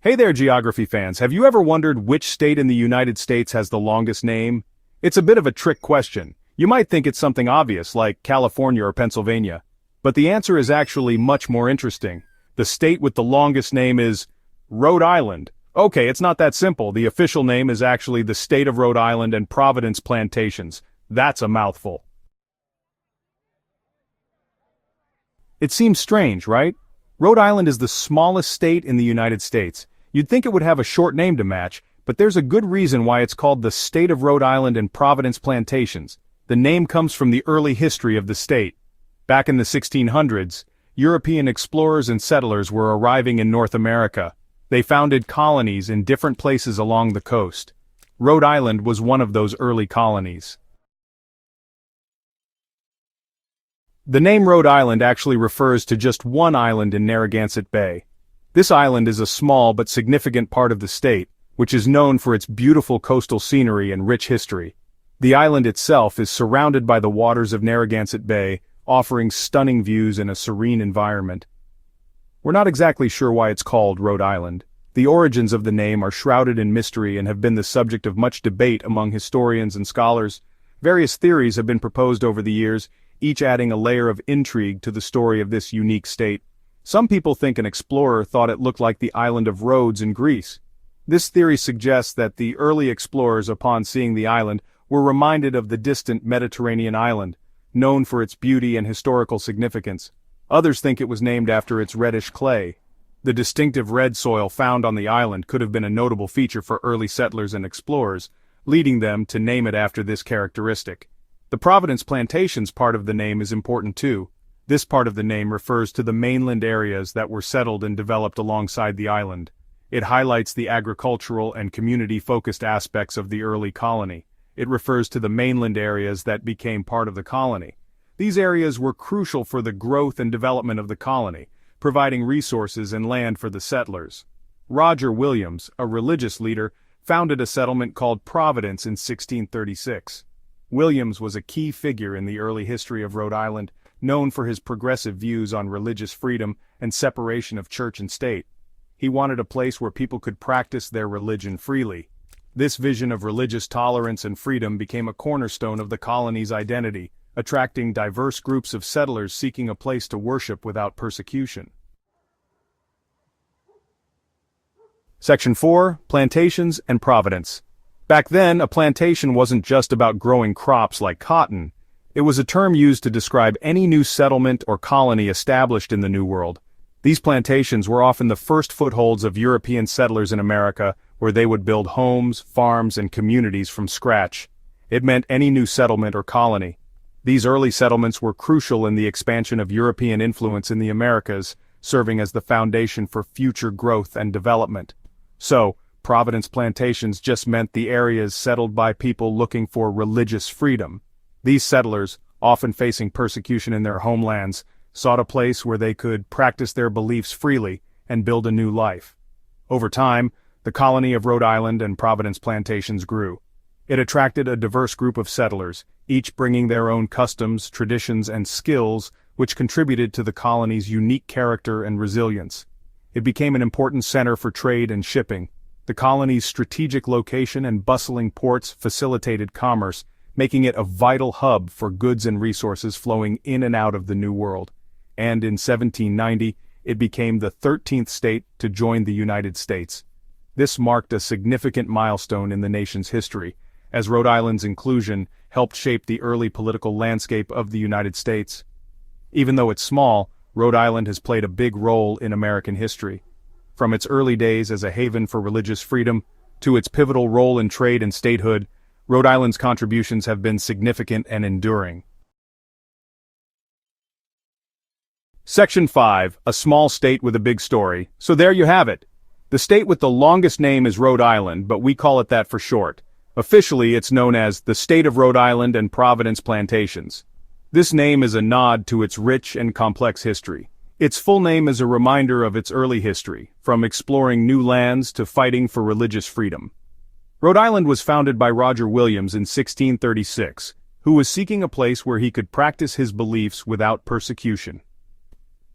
Hey there, geography fans. Have you ever wondered which state in the United States has the longest name? It's a bit of a trick question. You might think it's something obvious, like California or Pennsylvania. But the answer is actually much more interesting. The state with the longest name is Rhode Island. Okay, it's not that simple. The official name is actually the state of Rhode Island and Providence Plantations. That's a mouthful. It seems strange, right? Rhode Island is the smallest state in the United States. You'd think it would have a short name to match, but there's a good reason why it's called the state of Rhode Island and Providence Plantations. The name comes from the early history of the state. Back in the 1600s, European explorers and settlers were arriving in North America. They founded colonies in different places along the coast. Rhode Island was one of those early colonies. The name Rhode Island actually refers to just one island in Narragansett Bay. This island is a small but significant part of the state, which is known for its beautiful coastal scenery and rich history. The island itself is surrounded by the waters of Narragansett Bay, offering stunning views in a serene environment. We're not exactly sure why it's called Rhode Island. The origins of the name are shrouded in mystery and have been the subject of much debate among historians and scholars. Various theories have been proposed over the years, each adding a layer of intrigue to the story of this unique state. Some people think an explorer thought it looked like the island of Rhodes in Greece. This theory suggests that the early explorers, upon seeing the island, were reminded of the distant Mediterranean island, known for its beauty and historical significance. Others think it was named after its reddish clay. The distinctive red soil found on the island could have been a notable feature for early settlers and explorers, leading them to name it after this characteristic. The Providence Plantations part of the name is important too. This part of the name refers to the mainland areas that were settled and developed alongside the island. It highlights the agricultural and community-focused aspects of the early colony. It refers to the mainland areas that became part of the colony. These areas were crucial for the growth and development of the colony, providing resources and land for the settlers. Roger Williams, a religious leader, founded a settlement called Providence in 1636. Williams was a key figure in the early history of Rhode Island, known for his progressive views on religious freedom and separation of church and state. He wanted a place where people could practice their religion freely. This vision of religious tolerance and freedom became a cornerstone of the colony's identity, attracting diverse groups of settlers seeking a place to worship without persecution. Section 4. Plantations and Providence. Back then, a plantation wasn't just about growing crops like cotton. It was a term used to describe any new settlement or colony established in the New World. These plantations were often the first footholds of European settlers in America, where they would build homes, farms, and communities from scratch. It meant any new settlement or colony. These early settlements were crucial in the expansion of European influence in the Americas, serving as the foundation for future growth and development. So, Providence plantations just meant the areas settled by people looking for religious freedom. These settlers, often facing persecution in their homelands, sought a place where they could practice their beliefs freely and build a new life. Over time, the colony of Rhode Island and Providence plantations grew. It attracted a diverse group of settlers, each bringing their own customs, traditions, and skills, which contributed to the colony's unique character and resilience. It became an important center for trade and shipping. The colony's strategic location and bustling ports facilitated commerce, making it a vital hub for goods and resources flowing in and out of the New World. And in 1790, it became the 13th state to join the United States. This marked a significant milestone in the nation's history, as Rhode Island's inclusion helped shape the early political landscape of the United States. Even though it's small, Rhode Island has played a big role in American history. From its early days as a haven for religious freedom, to its pivotal role in trade and statehood, Rhode Island's contributions have been significant and enduring. Section 5. A small state with a big story. So there you have it. The state with the longest name is Rhode Island, but we call it that for short. Officially, it's known as the State of Rhode Island and Providence Plantations. This name is a nod to its rich and complex history. Its full name is a reminder of its early history, from exploring new lands to fighting for religious freedom. Rhode Island was founded by Roger Williams in 1636, who was seeking a place where he could practice his beliefs without persecution.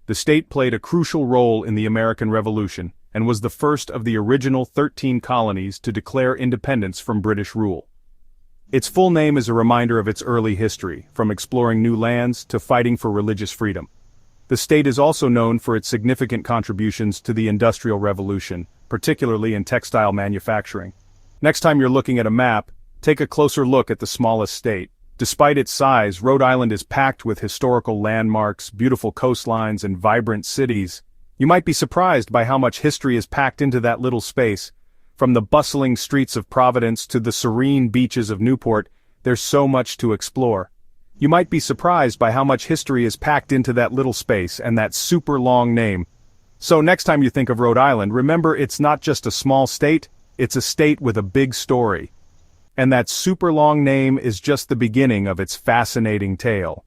The state played a crucial role in the American Revolution, and was the first of the original 13 colonies to declare independence from British rule. Its full name is a reminder of its early history, from exploring new lands to fighting for religious freedom. The state is also known for its significant contributions to the Industrial Revolution, particularly in textile manufacturing. Next time you're looking at a map, take a closer look at the smallest state. Despite its size, Rhode Island is packed with historical landmarks, beautiful coastlines, and vibrant cities. You might be surprised by how much history is packed into that little space. From the bustling streets of Providence to the serene beaches of Newport, there's so much to explore. You might be surprised by how much history is packed into that little space and that super long name. So next time you think of Rhode Island, remember it's not just a small state, it's a state with a big story. And that super long name is just the beginning of its fascinating tale.